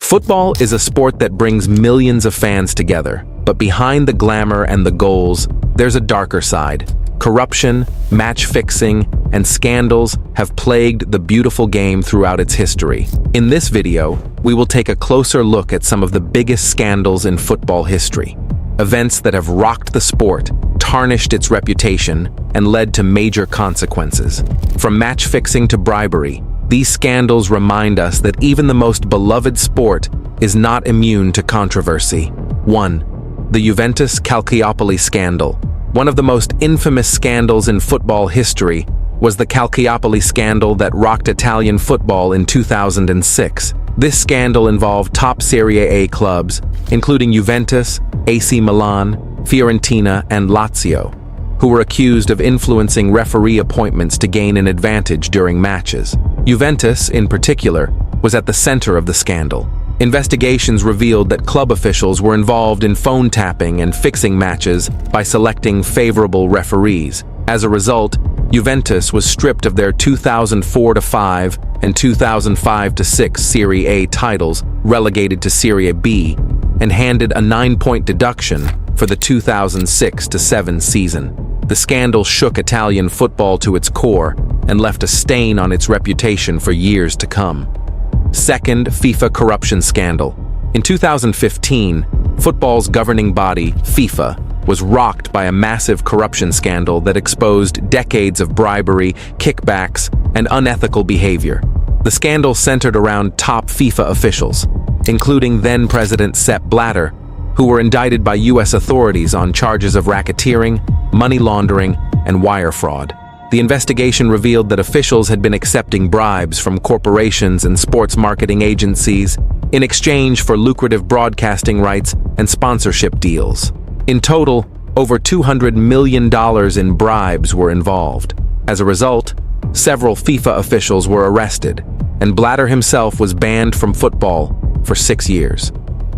Football is a sport that brings millions of fans together, but behind the glamour and the goals, there's a darker side. Corruption, match fixing, and scandals have plagued the beautiful game throughout its history. In this video, we will take a closer look at some of the biggest scandals in football history. Events that have rocked the sport, tarnished its reputation, and led to major consequences. From match fixing to bribery, these scandals remind us that even the most beloved sport is not immune to controversy. 1. The Juventus Calciopoli scandal. One of the most infamous scandals in football history was the Calciopoli scandal that rocked Italian football in 2006. This scandal involved top Serie A clubs, including Juventus, AC Milan, Fiorentina, and Lazio, who were accused of influencing referee appointments to gain an advantage during matches. Juventus, in particular, was at the center of the scandal. Investigations revealed that club officials were involved in phone tapping and fixing matches by selecting favorable referees. As a result, Juventus was stripped of their 2004-5 and 2005-6 Serie A titles, relegated to Serie B, and handed a 9-point deduction for the 2006-7 season. The scandal shook Italian football to its core and left a stain on its reputation for years to come. Second, FIFA corruption scandal. In 2015, football's governing body, FIFA, was rocked by a massive corruption scandal that exposed decades of bribery, kickbacks, and unethical behavior. The scandal centered around top FIFA officials, including then-President Sepp Blatter, who were indicted by U.S. authorities on charges of racketeering, money laundering, and wire fraud. The investigation revealed that officials had been accepting bribes from corporations and sports marketing agencies in exchange for lucrative broadcasting rights and sponsorship deals. In total, over $200 million in bribes were involved. As a result, several FIFA officials were arrested, and Blatter himself was banned from football for 6 years.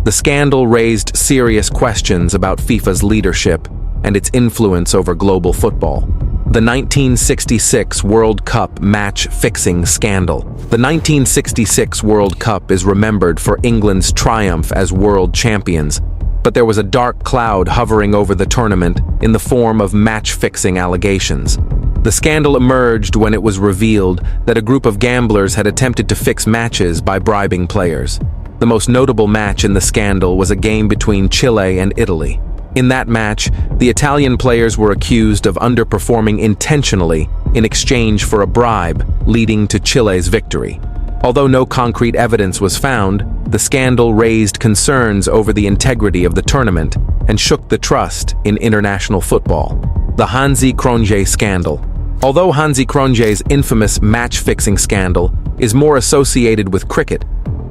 The scandal raised serious questions about FIFA's leadership and its influence over global football. The 1966 World Cup match-fixing scandal. The 1966 World Cup is remembered for England's triumph as world champions, but there was a dark cloud hovering over the tournament in the form of match-fixing allegations. The scandal emerged when it was revealed that a group of gamblers had attempted to fix matches by bribing players. The most notable match in the scandal was a game between Chile and Italy. In that match, the Italian players were accused of underperforming intentionally in exchange for a bribe, leading to Chile's victory. Although no concrete evidence was found, the scandal raised concerns over the integrity of the tournament and shook the trust in international football. The Hansi Cronje scandal. Although Hansi Cronje's infamous match-fixing scandal is more associated with cricket,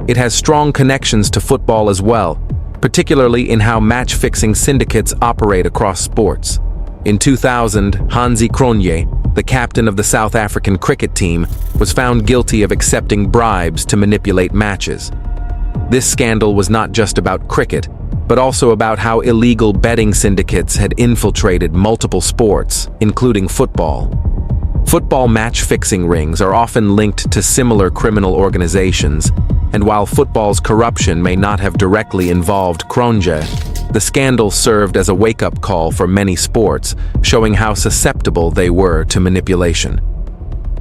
it has strong connections to football as well, particularly in how match-fixing syndicates operate across sports. In 2000, Hansi Cronje, the captain of the South African cricket team, was found guilty of accepting bribes to manipulate matches. This scandal was not just about cricket, but also about how illegal betting syndicates had infiltrated multiple sports, including football. Football match-fixing rings are often linked to similar criminal organizations, and while football's corruption may not have directly involved Cronje, the scandal served as a wake-up call for many sports, showing how susceptible they were to manipulation.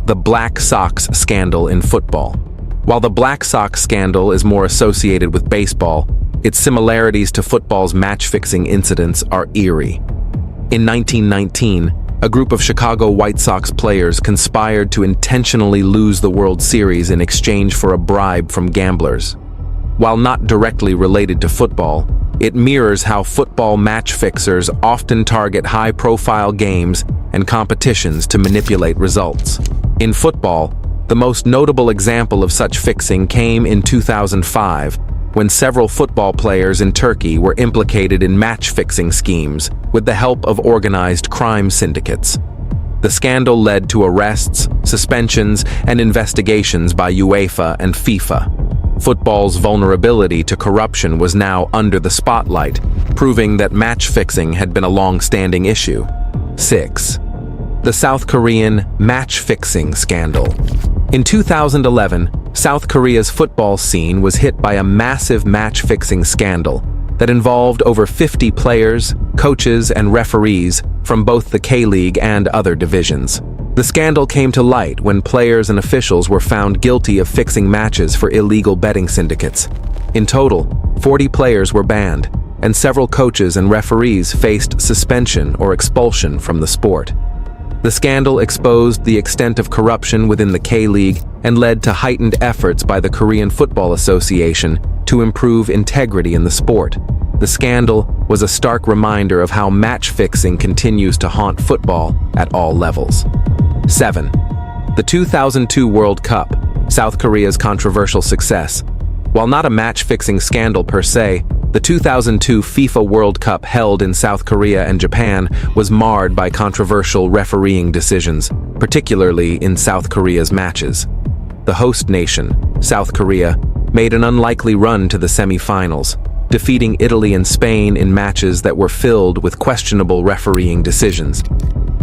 The Black Sox scandal in football. While the Black Sox scandal is more associated with baseball, its similarities to football's match-fixing incidents are eerie. In 1919, a group of Chicago White Sox players conspired to intentionally lose the World Series in exchange for a bribe from gamblers. While not directly related to football, it mirrors how football match fixers often target high-profile games and competitions to manipulate results. In football, the most notable example of such fixing came in 2005, when several football players in Turkey were implicated in match-fixing schemes with the help of organized crime syndicates. The scandal led to arrests, suspensions, and investigations by UEFA and FIFA. Football's vulnerability to corruption was now under the spotlight, proving that match-fixing had been a long-standing issue. 6. The South Korean match-fixing scandal. In 2011, South Korea's football scene was hit by a massive match-fixing scandal that involved over 50 players, coaches, and referees from both the K-League and other divisions. The scandal came to light when players and officials were found guilty of fixing matches for illegal betting syndicates. In total, 40 players were banned, and several coaches and referees faced suspension or expulsion from the sport. The scandal exposed the extent of corruption within the K-League and led to heightened efforts by the Korean Football Association to improve integrity in the sport. The scandal was a stark reminder of how match-fixing continues to haunt football at all levels. 7. The 2002 World Cup, South Korea's controversial success. While not a match-fixing scandal per se, the 2002 FIFA World Cup held in South Korea and Japan was marred by controversial refereeing decisions, particularly in South Korea's matches. The host nation, South Korea, made an unlikely run to the semi-finals, defeating Italy and Spain in matches that were filled with questionable refereeing decisions.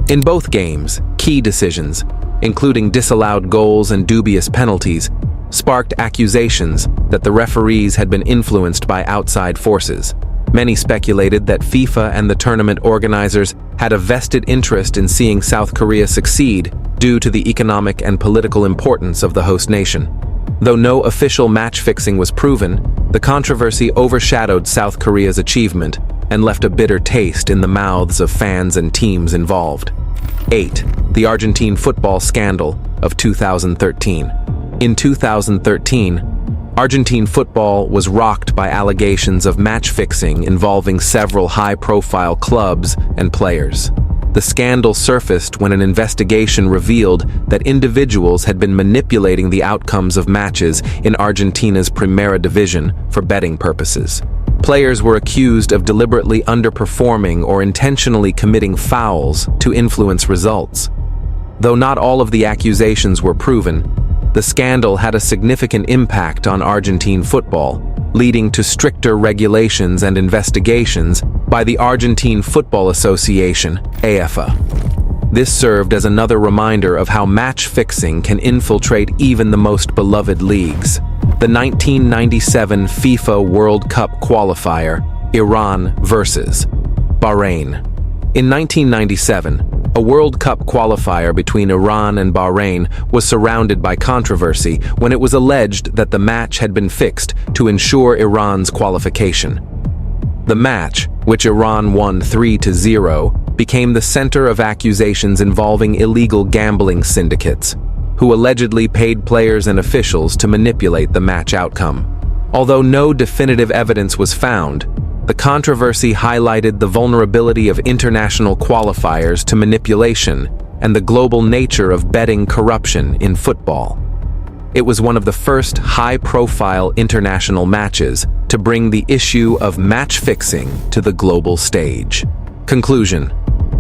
In both games, key decisions, including disallowed goals and dubious penalties, sparked accusations that the referees had been influenced by outside forces. Many speculated that FIFA and the tournament organizers had a vested interest in seeing South Korea succeed due to the economic and political importance of the host nation. Though no official match-fixing was proven, the controversy overshadowed South Korea's achievement and left a bitter taste in the mouths of fans and teams involved. 8. The Argentine football scandal of 2013. In 2013, Argentine football was rocked by allegations of match-fixing involving several high-profile clubs and players. The scandal surfaced when an investigation revealed that individuals had been manipulating the outcomes of matches in Argentina's Primera Division for betting purposes. Players were accused of deliberately underperforming or intentionally committing fouls to influence results. Though not all of the accusations were proven, the scandal had a significant impact on Argentine football, leading to stricter regulations and investigations by the Argentine Football Association, AFA. This served as another reminder of how match-fixing can infiltrate even the most beloved leagues. The 1997 FIFA World Cup qualifier, Iran versus Bahrain. In 1997, a World Cup qualifier between Iran and Bahrain was surrounded by controversy when it was alleged that the match had been fixed to ensure Iran's qualification. The match, which Iran won 3-0, became the center of accusations involving illegal gambling syndicates, who allegedly paid players and officials to manipulate the match outcome. Although no definitive evidence was found, the controversy highlighted the vulnerability of international qualifiers to manipulation and the global nature of betting corruption in football. It was one of the first high-profile international matches to bring the issue of match-fixing to the global stage. Conclusion: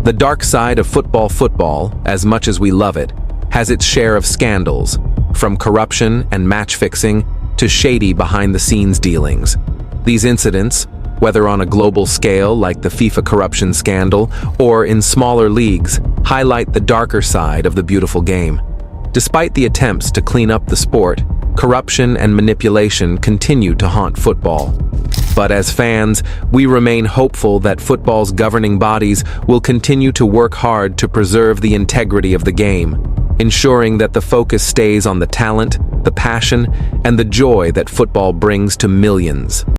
the dark side of football, as much as we love it, has its share of scandals, from corruption and match-fixing to shady behind-the-scenes dealings. These incidents, whether on a global scale like the FIFA corruption scandal or in smaller leagues, highlight the darker side of the beautiful game. Despite the attempts to clean up the sport, corruption and manipulation continue to haunt football. But as fans, we remain hopeful that football's governing bodies will continue to work hard to preserve the integrity of the game, ensuring that the focus stays on the talent, the passion, and the joy that football brings to millions.